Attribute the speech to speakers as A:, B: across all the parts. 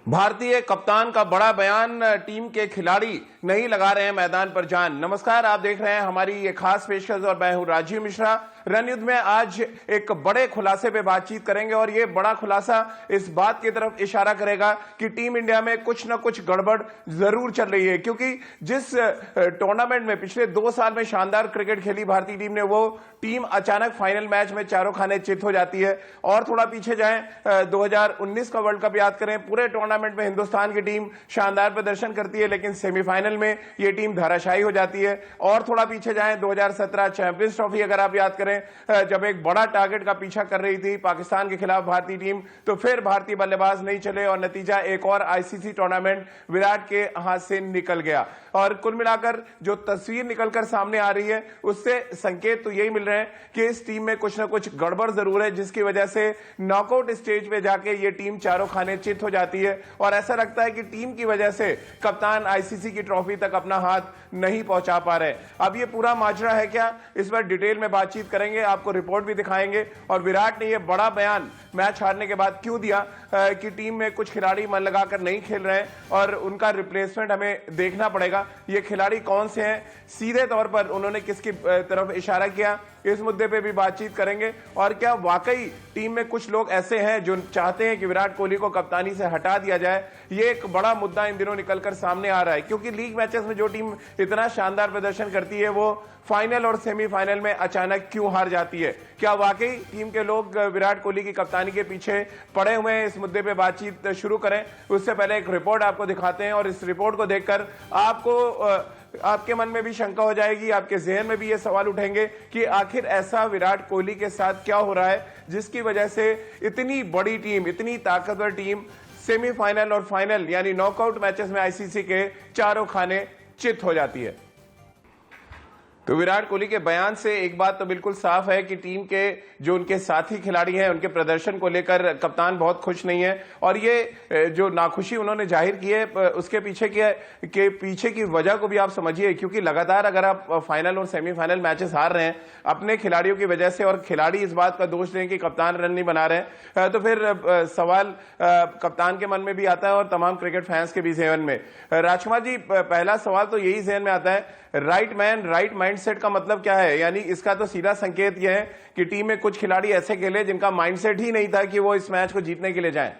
A: भारतीय कप्तान का बड़ा बयान, टीम के खिलाड़ी नहीं लगा रहे हैं मैदान पर जान। नमस्कार, आप देख रहे हैं हमारी ये खास पेशकश और मैं हूं राजीव मिश्रा। रन युद्ध में आज एक बड़े खुलासे पे बातचीत करेंगे और ये बड़ा खुलासा इस बात की तरफ इशारा करेगा कि टीम इंडिया में कुछ न कुछ गड़बड़ जरूर चल रही है, क्योंकि जिस टूर्नामेंट में पिछले 2 साल में शानदार क्रिकेट खेली भारतीय टीम ने, वो टीम अचानक फाइनल मैच में चारों खाने चित हो जाती है। और थोड़ा पीछे जाएं, 2019 का वर्ल्ड कप याद करें, पूरे टूर्नामेंट में हिंदुस्तान की टीम शानदार प्रदर्शन करती है, लेकिन सेमीफाइनल में ये टीम धराशायी हो जाती है। और थोड़ा पीछे जाएं, 2017 चैंपियंस ट्रॉफी अगर आप याद करें, जब एक बड़ा टारगेट का पीछा कर रही थी पाकिस्तान के खिलाफ भारतीय टीम, तो फिर भारतीय बल्लेबाज नहीं चले और नतीजा एक और आईसीसी टूर्नामेंट विराट के हाथ से निकल गया। और कुल मिलाकर जो तस्वीर निकलकर सामने आ रही है, उससे संकेत तो यही मिल रहे हैं कि इस टीम में कुछ ना कुछ गड़बड़ जरूर है, जिसकी वजह से नॉकआउट स्टेज पे जाके ये टीम चारों खाने चित हो जाती है। और ऐसा लगता है कि टीम की वजह से कप्तान आईसीसी की ट्रॉफी तक अपना हाथ नहीं पहुंचा पा रहे। अब ये पूरा माजरा है क्या, इस पर डिटेल में बातचीत करेंगे, आपको रिपोर्ट भी दिखाएंगे। और विराट ने यह बड़ा बयान मैच हारने के बाद क्यों दिया कि टीम में कुछ खिलाड़ी मन लगाकर नहीं खेल रहे हैं और उनका रिप्लेसमेंट हमें देखना पड़ेगा। ये खिलाड़ी कौन से हैं, सीधे तौर पर उन्होंने किसकी तरफ इशारा किया, इस मुद्दे पे भी बातचीत करेंगे। और क्या वाकई टीम में कुछ लोग ऐसे हैं जो चाहते हैं कि विराट कोहली को कप्तानी से हटा दिया जाए, ये एक बड़ा मुद्दा इन दिनों निकलकर सामने आ रहा है। क्योंकि लीग मैचेस में जो टीम इतना शानदार प्रदर्शन करती है, वो फाइनल और सेमीफाइनल में अचानक क्यों हार जाती है। क्या वाकई टीम के लोग विराट कोहली की कप्तानी के पीछे पड़े हुए हैं? इस मुद्दे पे बातचीत शुरू करें उससे पहले एक रिपोर्ट आपको दिखाते हैं, और इस रिपोर्ट को देखकर आपके मन में भी शंका हो जाएगी, आपके जहन में भी ये सवाल उठेंगे कि आखिर ऐसा विराट कोहली के साथ क्या हो रहा है जिसकी वजह से इतनी बड़ी टीम, इतनी ताकतवर टीम सेमीफाइनल और फाइनल यानी नॉकआउट मैचेस में आईसीसी के चारों खाने चित हो जाती है। तो विराट कोहली के बयान से एक बात तो बिल्कुल साफ है कि टीम के जो उनके साथी खिलाड़ी हैं, उनके प्रदर्शन को लेकर कप्तान बहुत खुश नहीं है। और ये जो नाखुशी उन्होंने जाहिर की है, उसके पीछे की वजह को भी आप समझिए। क्योंकि लगातार अगर आप फाइनल और सेमीफाइनल मैचेस हार रहे हैं अपने खिलाड़ियों की वजह से, और खिलाड़ी इस बात का दोष दें कि कप्तान रन नहीं बना रहे, तो फिर सवाल कप्तान के मन में भी आता है और तमाम क्रिकेट फैंस के भी जहन में। राजकुमार जी, पहला सवाल तो यही जहन में आता है, राइट मैन राइट माइंडसेट का मतलब क्या है? यानी इसका तो सीधा संकेत यह है कि टीम में कुछ खिलाड़ी ऐसे खेले जिनका माइंडसेट ही नहीं था कि वो इस मैच को जीतने के लिए जाएं।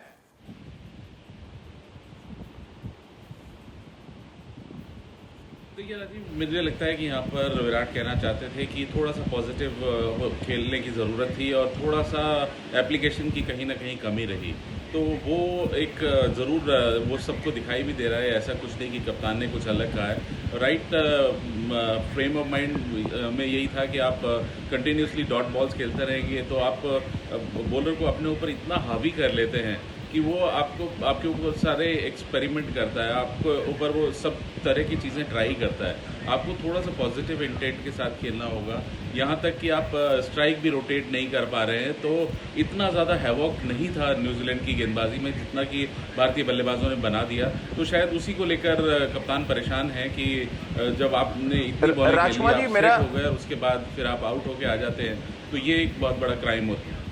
B: देखिए राजीव, मुझे लगता है कि यहाँ पर विराट कहना चाहते थे कि थोड़ा सा पॉजिटिव खेलने की ज़रूरत थी और थोड़ा सा एप्लीकेशन की कहीं ना कहीं कमी रही। तो वो एक ज़रूर वो सबको दिखाई भी दे रहा है, ऐसा कुछ नहीं कि कप्तान ने कुछ अलग कहा है। राइट फ्रेम ऑफ माइंड में यही था कि आप कंटिन्यूसली डॉट बॉल्स खेलते रहेंगे तो आप बॉलर को अपने ऊपर इतना हावी कर लेते हैं कि वो आपके ऊपर सारे एक्सपेरिमेंट करता है, आपके ऊपर वो सब तरह की चीज़ें ट्राई करता है। आपको थोड़ा सा पॉजिटिव इंटेंट के साथ खेलना होगा। यहाँ तक कि आप स्ट्राइक भी रोटेट नहीं कर पा रहे हैं, तो इतना ज़्यादा हैवॉक नहीं था न्यूजीलैंड की गेंदबाजी में जितना कि भारतीय बल्लेबाजों ने बना दिया। तो शायद उसी को लेकर कप्तान परेशान है कि जब आपने इतनी बॉलिंग खेली, आप हो गए और उसके बाद फिर आप आउट होके आ जाते हैं, तो ये एक बहुत बड़ा क्राइम होता है।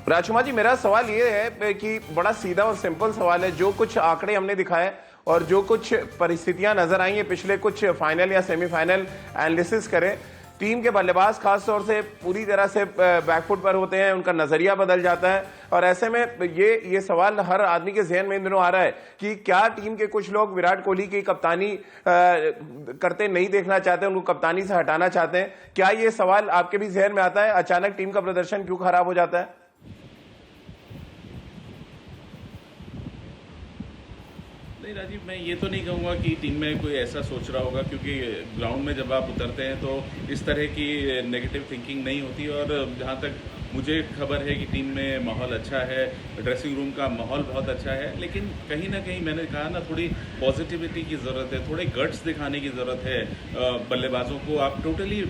A: राजकुमार जी, मेरा सवाल ये है कि बड़ा सीधा और सिंपल सवाल है। जो कुछ आंकड़े हमने दिखाए और जो कुछ परिस्थितियां नजर आई हैं पिछले कुछ फाइनल या सेमीफाइनल एनालिसिस करें, टीम के बल्लेबाज खासतौर से पूरी तरह से बैकफुट पर होते हैं, उनका नजरिया बदल जाता है। और ऐसे में ये सवाल हर आदमी के जहन में इन दिनों आ रहा है कि क्या टीम के कुछ लोग विराट कोहली की कप्तानी करते नहीं देखना चाहते, उनको कप्तानी से हटाना चाहते हैं? क्या ये सवाल आपके भी जहन में आता है? अचानक टीम का प्रदर्शन क्यों खराब हो जाता है?
B: नहीं राजीव, मैं ये तो नहीं कहूँगा कि टीम में कोई ऐसा सोच रहा होगा, क्योंकि ग्राउंड में जब आप उतरते हैं तो इस तरह की नेगेटिव थिंकिंग नहीं होती। और जहाँ तक मुझे खबर है कि टीम में माहौल अच्छा है, ड्रेसिंग रूम का माहौल बहुत अच्छा है, लेकिन कहीं ना कहीं मैंने कहा ना, थोड़ी पॉजिटिविटी की ज़रूरत है, थोड़े गट्स दिखाने की ज़रूरत है बल्लेबाजों को। आप टोटली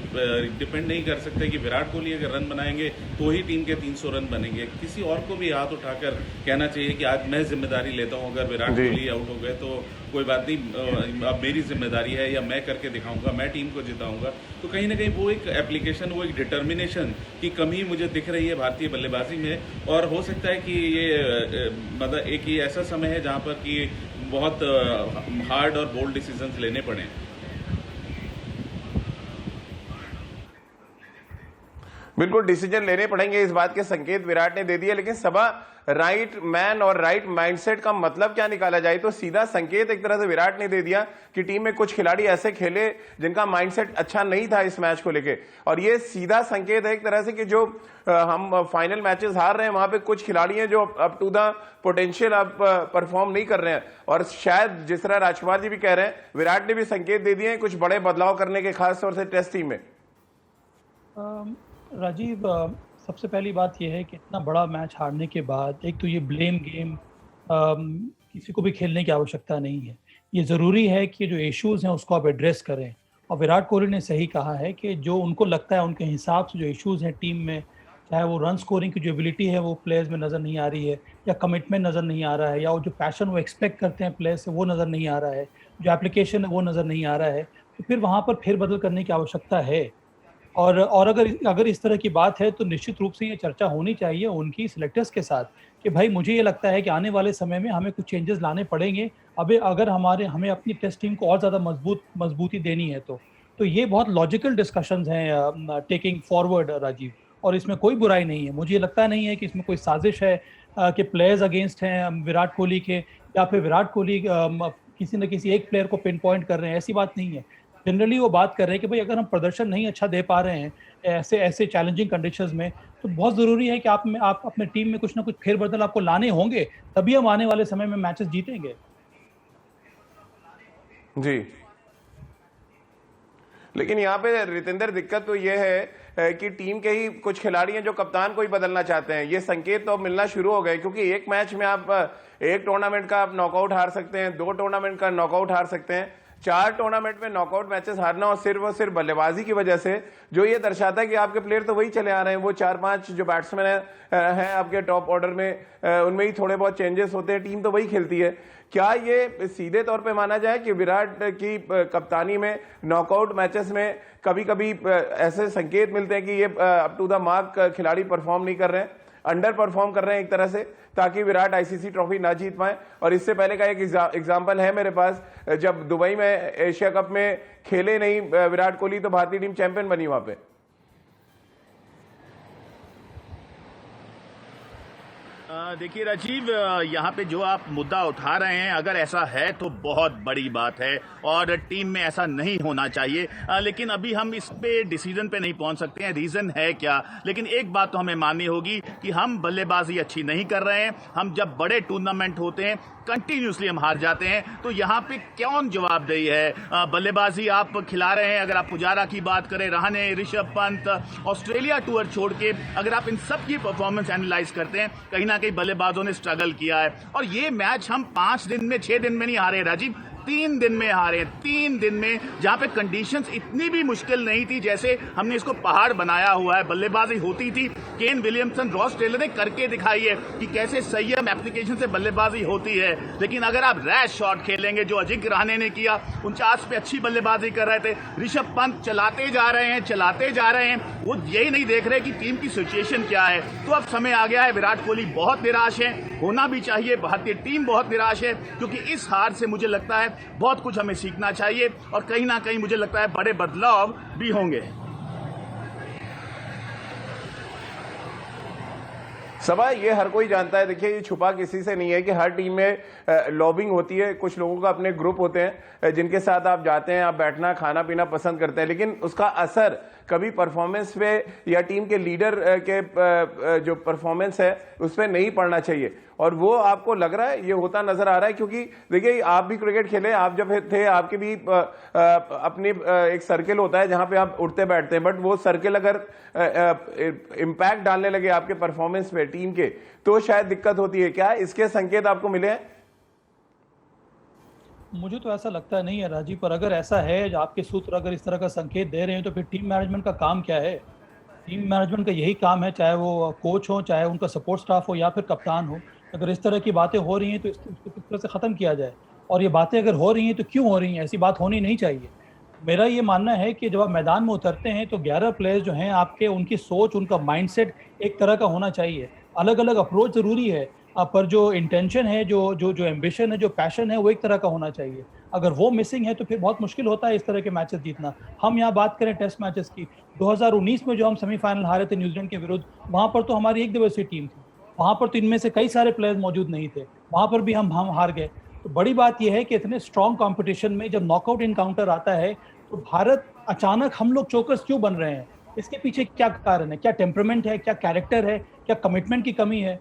B: डिपेंड नहीं कर सकते कि विराट कोहली अगर रन बनाएंगे तो ही टीम के 300 रन बनेंगे। किसी और को भी हाथ उठाकर कहना चाहिए कि आज मैं जिम्मेदारी लेता हूँ, अगर विराट कोहली आउट हो गए तो कोई बात नहीं, अब मेरी जिम्मेदारी है या मैं करके दिखाऊंगा, मैं टीम को जिताऊंगा। तो कहीं ना कहीं वो एक एप्लीकेशन, वो एक डिटर्मिनेशन की कमी मुझे दिख रही है भारतीय बल्लेबाजी में, और हो सकता है कि ये मतलब एक ये ऐसा समय है जहां पर कि बहुत हार्ड और बोल्ड डिसीजंस लेने पड़े।
A: बिल्कुल डिसीजन लेने पड़ेंगे, इस बात के संकेत विराट ने दे दिए। लेकिन सबा, राइट मैन और राइट माइंडसेट का मतलब क्या निकाला जाए? तो सीधा संकेत एक तरह से विराट ने दे दिया कि टीम में कुछ खिलाड़ी ऐसे खेले जिनका माइंडसेट अच्छा नहीं था इस मैच को लेके, और ये सीधा संकेत है एक तरह से कि जो हम फाइनल मैचेस हार रहे हैं वहां पे कुछ खिलाड़ी हैं जो अप टू द पोटेंशियल अब परफॉर्म नहीं कर रहे हैं। और शायद जिस तरह राजकुमार जी भी कह रहे हैं, विराट ने भी संकेत दे दिए हैं कुछ बड़े बदलाव करने के, खासतौर से टेस्ट टीम में।
C: राजीव, सबसे पहली बात यह है कि इतना बड़ा मैच हारने के बाद एक तो ये ब्लेम गेम किसी को भी खेलने की आवश्यकता नहीं है। ये ज़रूरी है कि जो इश्यूज़ हैं उसको आप एड्रेस करें, और विराट कोहली ने सही कहा है कि जो उनको लगता है उनके हिसाब से जो इश्यूज़ हैं टीम में, चाहे वो रन स्कोरिंग की जो एबिलिटी है वो प्लेयर्स में नज़र नहीं आ रही है, या कमिटमेंट नज़र नहीं आ रहा है, या वो जो पैशन वो एक्सपेक्ट करते हैं प्लेयर से वो नज़र नहीं आ रहा है, जो एप्लीकेशन है वो नज़र नहीं आ रहा है, तो फिर वहाँ पर फेरबदल करने की आवश्यकता है। और अगर इस तरह की बात है तो निश्चित रूप से ये चर्चा होनी चाहिए उनकी सिलेक्टर्स के साथ कि भाई मुझे ये लगता है कि आने वाले समय में हमें कुछ चेंजेस लाने पड़ेंगे, अगर हमें अपनी टेस्ट टीम को और ज़्यादा मजबूती देनी है तो ये बहुत लॉजिकल डिस्कशंस हैं टेकिंग फॉरवर्ड, राजीव, और इसमें कोई बुराई नहीं है। मुझे लगता नहीं है कि इसमें कोई साजिश है कि प्लेयर्स अगेंस्ट हैं विराट कोहली के, या फिर विराट कोहली किसी न किसी एक प्लेयर को पिन पॉइंट कर रहे हैं, ऐसी बात नहीं है। जनरली वो बात कर रहे हैं कि भाई अगर हम प्रदर्शन नहीं अच्छा दे पा रहे हैं ऐसे चैलेंजिंग कंडीशंस में, तो बहुत ज़रूरी है कि आप अपने टीम में कुछ ना कुछ फेरबदल आपको लाने होंगे, तभी हम आने वाले समय में मैचेस जीतेंगे।
A: जी, लेकिन यहाँ पे रितेंद्र दिक्कत तो ये है कि टीम के ही कुछ खिलाड़ी हैं जो कप्तान को ही बदलना चाहते हैं। ये संकेत तो अब मिलना शुरू हो गए, क्योंकि एक मैच में आप एक टूर्नामेंट का आप नॉकआउट हार सकते हैं, 2 टूर्नामेंट का नॉकआउट हार सकते हैं, 4 टूर्नामेंट में नॉकआउट मैचेस हारना और सिर्फ बल्लेबाजी की वजह से, जो ये दर्शाता है कि आपके प्लेयर तो वही चले आ रहे हैं। वो 4-5 जो बैट्समैन हैं आपके टॉप ऑर्डर में, उनमें ही थोड़े बहुत चेंजेस होते हैं, टीम तो वही खेलती है। क्या ये सीधे तौर पे माना जाए कि विराट की कप्तानी में नॉकआउट मैचेस में कभी कभी ऐसे संकेत मिलते हैं कि ये अप टू द मार्क खिलाड़ी परफॉर्म नहीं कर रहे हैं, अंडर परफॉर्म कर रहे हैं एक तरह से, ताकि विराट आईसीसी ट्रॉफी ना जीत पाए? और इससे पहले का एक एग्जाम्पल है मेरे पास, जब दुबई में एशिया कप में खेले नहीं विराट कोहली तो भारतीय टीम चैंपियन बनी वहां पे।
D: देखिए राजीव, यहाँ पे जो आप मुद्दा उठा रहे हैं, अगर ऐसा है तो बहुत बड़ी बात है और टीम में ऐसा नहीं होना चाहिए। लेकिन अभी हम इस पे डिसीजन पे नहीं पहुंच सकते हैं रीज़न है क्या। लेकिन एक बात तो हमें माननी होगी कि हम बल्लेबाजी अच्छी नहीं कर रहे हैं। हम जब बड़े टूर्नामेंट होते हैं कंटिन्यूसली हम हार जाते हैं, तो यहाँ पे कौन जवाबदेही है? बल्लेबाजी आप खिला रहे हैं, अगर आप पुजारा की बात करें, रहाणे, ऋषभ पंत, ऑस्ट्रेलिया टूर छोड़ के अगर आप इन सब की परफॉर्मेंस एनालाइज करते हैं, कहीं ना कहीं बल्लेबाजों ने स्ट्रगल किया है। और ये मैच हम 5 दिन में 6 दिन में नहीं हारे राजीव, 3 दिन में हारे, 3 दिन में, जहां पे कंडीशंस इतनी भी मुश्किल नहीं थी जैसे हमने इसको पहाड़ बनाया हुआ है। बल्लेबाजी होती थी, केन विलियमसन, रॉस टेलर ने करके दिखाई है कि कैसे संयम एप्लीकेशन से बल्लेबाजी होती है। लेकिन अगर आप रैश शॉट खेलेंगे, जो अजिंक्य रहाणे ने किया, 49 पे अच्छी बल्लेबाजी कर रहे थे, ऋषभ पंत चलाते जा रहे हैं, वो यही नहीं देख रहे कि टीम की सिचुएशन क्या है। तो अब समय आ गया है, विराट कोहली बहुत निराश है, होना भी चाहिए, भारतीय टीम बहुत निराश है, क्योंकि इस हार से मुझे लगता है बहुत कुछ हमें सीखना चाहिए और कहीं ना कहीं मुझे लगता है बड़े बदलाव भी होंगे।
A: सबा, ये हर कोई जानता है, देखिए ये छुपा किसी से नहीं है कि हर टीम में लॉबिंग होती है। कुछ लोगों का अपने ग्रुप होते हैं जिनके साथ आप जाते हैं, आप बैठना खाना पीना पसंद करते हैं, लेकिन उसका असर कभी परफॉर्मेंस पे या टीम के लीडर के जो परफॉर्मेंस है उस पर नहीं पड़ना चाहिए। और वो आपको लग रहा है ये होता नजर आ रहा है, क्योंकि देखिए आप भी क्रिकेट खेले, आप जब थे आपके भी अपनी एक सर्किल होता है जहां पे आप उठते बैठते हैं, बट वो सर्किल अगर इम्पैक्ट डालने लगे आपके परफॉर्मेंस पे टीम के, तो शायद दिक्कत होती है। क्या इसके संकेत आपको मिले हैं?
C: मुझे तो ऐसा लगता नहीं है राजीव, पर अगर ऐसा है, आपके सूत्र अगर इस तरह का संकेत दे रहे हैं, तो फिर टीम मैनेजमेंट का काम क्या है? टीम मैनेजमेंट का यही काम है, चाहे वो कोच हो, चाहे उनका सपोर्ट स्टाफ हो, या फिर कप्तान हो। अगर इस तरह की बातें हो रही हैं तो इसको किस तरह से ख़त्म किया जाए, और ये बातें अगर हो रही हैं तो क्यों हो रही हैं? ऐसी बात होनी नहीं चाहिए। मेरा ये मानना है कि जब आप मैदान में उतरते हैं तो 11 प्लेयर्स जो हैं आपके, उनकी सोच, उनका माइंडसेट एक तरह का होना चाहिए। अलग अलग अप्रोच जरूरी है, पर जो इंटेंशन है, जो जो जो एम्बिशन है, जो पैशन है, वो एक तरह का होना चाहिए। अगर वो मिसिंग है तो फिर बहुत मुश्किल होता है इस तरह के मैचेस जीतना। हम यहाँ बात करें टेस्ट मैचेस की, 2019 में जो हम सेमीफाइनल हारे थे न्यूजीलैंड के विरुद्ध, वहां पर तो हमारी एक दिवसीय टीम थी, वहां पर तो इनमें से कई सारे प्लेयर्स मौजूद नहीं थे, वहां पर भी हम हार गए। तो बड़ी बात यह है कि इतने स्ट्रॉन्ग कंपटीशन में जब नॉकआउट इनकाउंटर आता है तो भारत अचानक हम लोग चोकर्स क्यों बन रहे हैं? इसके पीछे क्या कारण है? क्या टेम्परामेंट है, क्या कैरेक्टर है, क्या कमिटमेंट की कमी है?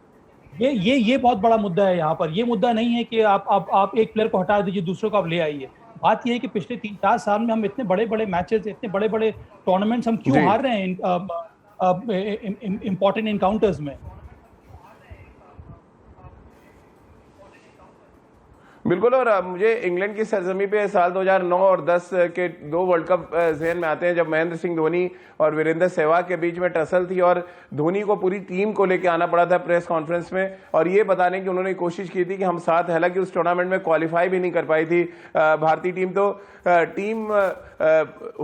C: ये बहुत बड़ा मुद्दा है यहाँ पर। ये मुद्दा नहीं है कि आप एक प्लेयर को हटा दीजिए, दूसरे को आप ले आइए। बात यह है कि पिछले 3-4 साल में हम इतने बड़े बड़े मैचेस, इतने बड़े बड़े टूर्नामेंट्स हम क्यों
A: जी।
C: हार रहे हैं इंपॉर्टेंट इनकाउंटर्स में?
A: बिल्कुल। और मुझे इंग्लैंड की सरजमी पे साल 2009 और 10 के 2 वर्ल्ड कप जहन में आते हैं, जब महेंद्र सिंह धोनी और वीरेंद्र सहवाग के बीच में टसल थी और धोनी को पूरी टीम को लेकर आना पड़ा था प्रेस कॉन्फ्रेंस में और ये बताने की उन्होंने कोशिश की थी कि हम साथ, हालांकि उस टूर्नामेंट में क्वालिफाई भी नहीं कर पाई थी भारतीय टीम। तो टीम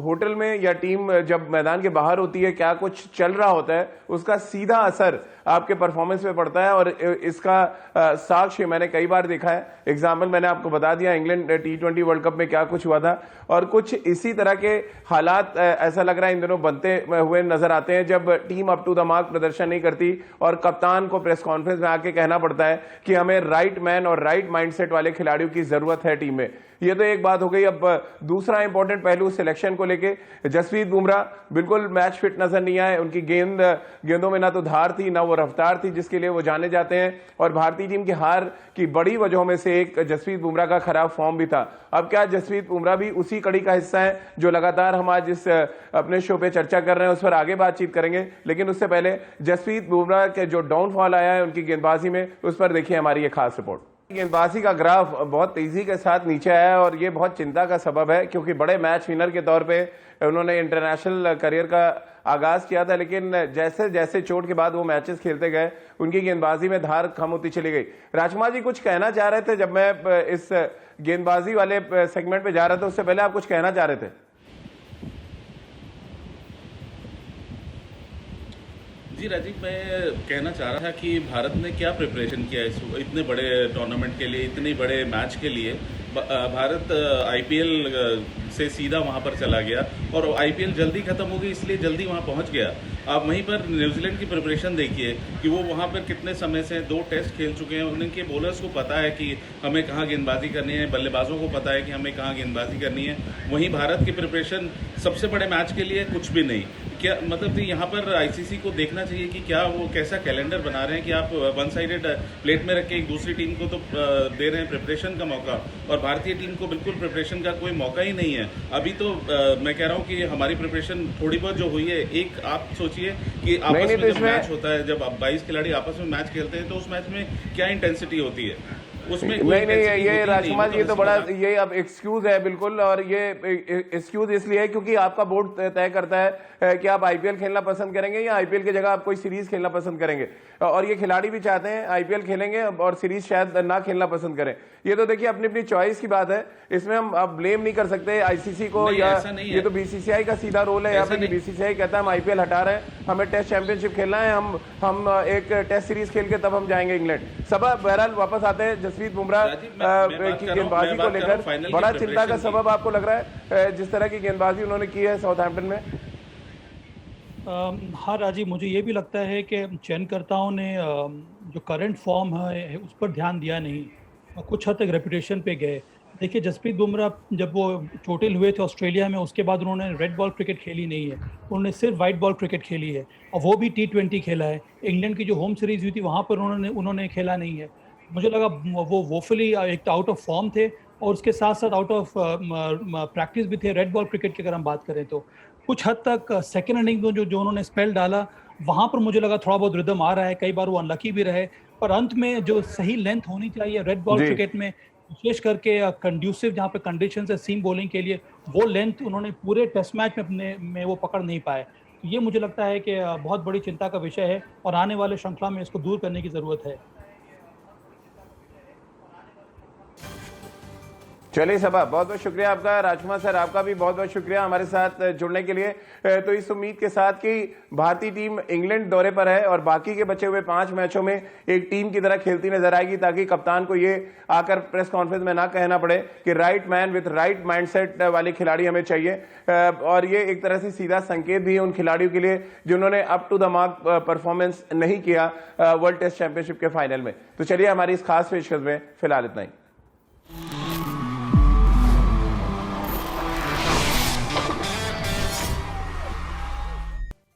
A: होटल में या टीम जब मैदान के बाहर होती है, क्या कुछ चल रहा होता है, उसका सीधा असर आपके परफॉर्मेंस पे पड़ता है। और इसका साक्ष्य मैंने कई बार देखा है। एग्जाम्पल मैंने आपको बता दिया, इंग्लैंड T20 वर्ल्ड कप में क्या कुछ हुआ था। और कुछ इसी तरह के हालात ऐसा लग रहा है इन दिनों बनते हुए नजर आते हैं, जब team up to the mark प्रदर्शन नहीं करती और कप्तान को प्रेस कॉन्फ्रेंस में आके कहना पड़ता है कि हमें राइट मैन और राइट माइंडसेट वाले खिलाड़ियों की जरूरत है टीम में। ये तो एक बात हो गई। अब दूसरा इंपॉर्टेंट पहलू सिलेक्शन को लेके, जसप्रीत बुमराह बिल्कुल मैच फिट नजर नहीं आए। उनकी गेंदों में ना तो धार थी, ना वो रफ्तार थी जिसके लिए वो जाने जाते हैं। और भारतीय टीम की हार की बड़ी वजहों में से एक जसप्रीत बुमराह का खराब फॉर्म भी था। अब क्या जसप्रीत बुमराह भी उसी कड़ी का हिस्सा है जो लगातार हम आज इस अपने शो पे चर्चा कर रहे हैं, उस पर आगे बातचीत करेंगे। लेकिन उससे पहले जसप्रीत बुमराह के जो डाउनफॉल आया है उनकी गेंदबाजी में, उस पर देखिए हमारी ये खास रिपोर्ट। गेंदबाजी का ग्राफ बहुत तेजी के साथ नीचे आया है और ये बहुत चिंता का सबब है, क्योंकि बड़े मैच विनर के तौर पे उन्होंने इंटरनेशनल करियर का आगाज किया था। लेकिन जैसे जैसे चोट के बाद वो मैचेस खेलते गए, उनकी गेंदबाजी में धार कम होती चली गई। राजकुमार जी कुछ कहना चाह रहे थे जब मैं इस गेंदबाजी वाले सेगमेंट पे जा रहा था, उससे पहले आप कुछ कहना चाह रहे थे?
B: जी राजीव, मैं कहना चाह रहा था कि भारत ने क्या प्रिपरेशन किया इतने बड़े टूर्नामेंट के लिए, इतने बड़े मैच के लिए। भारत आईपीएल से सीधा वहां पर चला गया और आईपीएल जल्दी खत्म हो गई, इसलिए जल्दी वहां पहुंच गया। आप वहीं पर न्यूजीलैंड की प्रिपरेशन देखिए कि वो वहां पर कितने समय से 2 टेस्ट खेल चुके हैं। उनके बॉलर्स को पता है कि हमें कहाँ गेंदबाजी करनी है, बल्लेबाजों को पता है कि हमें कहाँ गेंदबाजी करनी है। वहीं भारत की प्रिपरेशन सबसे बड़े मैच के लिए कुछ भी नहीं। क्या मतलब यहाँ पर आईसीसी को देखना चाहिए कि क्या वो कैसा कैलेंडर बना रहे हैं कि आप वन साइडेड प्लेट में रख के एक दूसरी टीम को तो दे रहे हैं प्रिपरेशन का मौका, और भारतीय टीम को बिल्कुल प्रिपरेशन का कोई मौका ही नहीं है अभी। तो मैं कह रहा हूँ कि हमारी प्रिपरेशन थोड़ी बहुत जो हुई है, एक आप सोचिए कि आपस में जब मैच होता है, जब 22 खिलाड़ी आपस में मैच खेलते हैं तो उस मैच में क्या इंटेंसिटी होती है उसमें?
A: नहीं, ये राजकुमार जी, ये तो बड़ा, ये अब एक्सक्यूज है बिल्कुल। और ये एक्सक्यूज इसलिए है क्योंकि आपका बोर्ड तय करता है कि आप आईपीएल खेलना पसंद करेंगे या आईपीएल की जगह आप कोई सीरीज खेलना पसंद करेंगे। और ये खिलाड़ी भी चाहते हैं आईपीएल खेलेंगे और सीरीज शायद ना खेलना पसंद करें। ये तो देखिए अपनी अपनी चॉइस की बात है, इसमें हम आप ब्लेम नहीं कर सकते आईसीसी को, या ये तो बीसीसीआई का सीधा रोल है। यहाँ पे बीसीसीआई कहता है हम आईपीएल हटा रहे हैं, हमें टेस्ट चैंपियनशिप खेलना है, हम एक टेस्ट सीरीज खेल के तब हम जाएंगे इंग्लैंड। सब बहरहाल वापस आते हैं जसप्रीत बुमराह की गेंदबाजी को लेकर। बड़ा चिंता का सबब आपको लग रहा है जिस तरह की गेंदबाजी उन्होंने की है साउथहैम्पटन में?
C: हाँ राजीव, मुझे ये भी लगता है कि चयनकर्ताओं ने जो करंट फॉर्म है उस पर ध्यान दिया नहीं और कुछ हद तक रेपुटेशन पे गए। देखिए, जसप्रीत बुमराह जब वो चोटिल हुए थे ऑस्ट्रेलिया में, उसके बाद उन्होंने रेड बॉल क्रिकेट खेली नहीं है, उन्होंने सिर्फ वाइट बॉल क्रिकेट खेली है और वो भी T20 खेला है। इंग्लैंड की जो होम सीरीज हुई थी वहाँ पर उन्होंने खेला नहीं है। मुझे लगा वो वोफुली एक आउट ऑफ फॉर्म थे और उसके साथ साथ आउट ऑफ प्रैक्टिस भी थे रेड बॉल क्रिकेट की अगर हम बात करें तो। कुछ हद तक सेकेंड इनिंग में जो उन्होंने स्पेल डाला वहाँ पर मुझे लगा थोड़ा बहुत रिदम आ रहा है, कई बार वो अनलकी भी रहे, पर अंत में जो सही लेंथ होनी चाहिए रेड बॉल क्रिकेट में, विशेष करके कंड्यूसिव जहाँ पे कंडीशन है सीम बॉलिंग के लिए, वो लेंथ उन्होंने पूरे टेस्ट मैच में अपने में वो पकड़ नहीं पाए। तो ये मुझे लगता है कि बहुत बड़ी चिंता का विषय है और आने वाले श्रृंखला में इसको दूर करने की ज़रूरत है।
A: चलिए सबा, बहुत बहुत शुक्रिया आपका। राजकुमार सर, आपका भी बहुत बहुत शुक्रिया हमारे साथ जुड़ने के लिए। तो इस उम्मीद के साथ कि भारतीय टीम इंग्लैंड दौरे पर है और बाकी के बचे हुए 5 मैचों में एक टीम की तरह खेलती नजर आएगी, ताकि कप्तान को ये आकर प्रेस कॉन्फ्रेंस में ना कहना पड़े कि right man with right mindset वाले खिलाड़ी हमें चाहिए। और ये एक तरह से सीधा संकेत भी है उन खिलाड़ियों के लिए जिन्होंने up to the mark performance नहीं किया वर्ल्ड टेस्ट चैंपियनशिप के फाइनल में। तो चलिए हमारी इस खास पेशकश में फिलहाल इतना ही।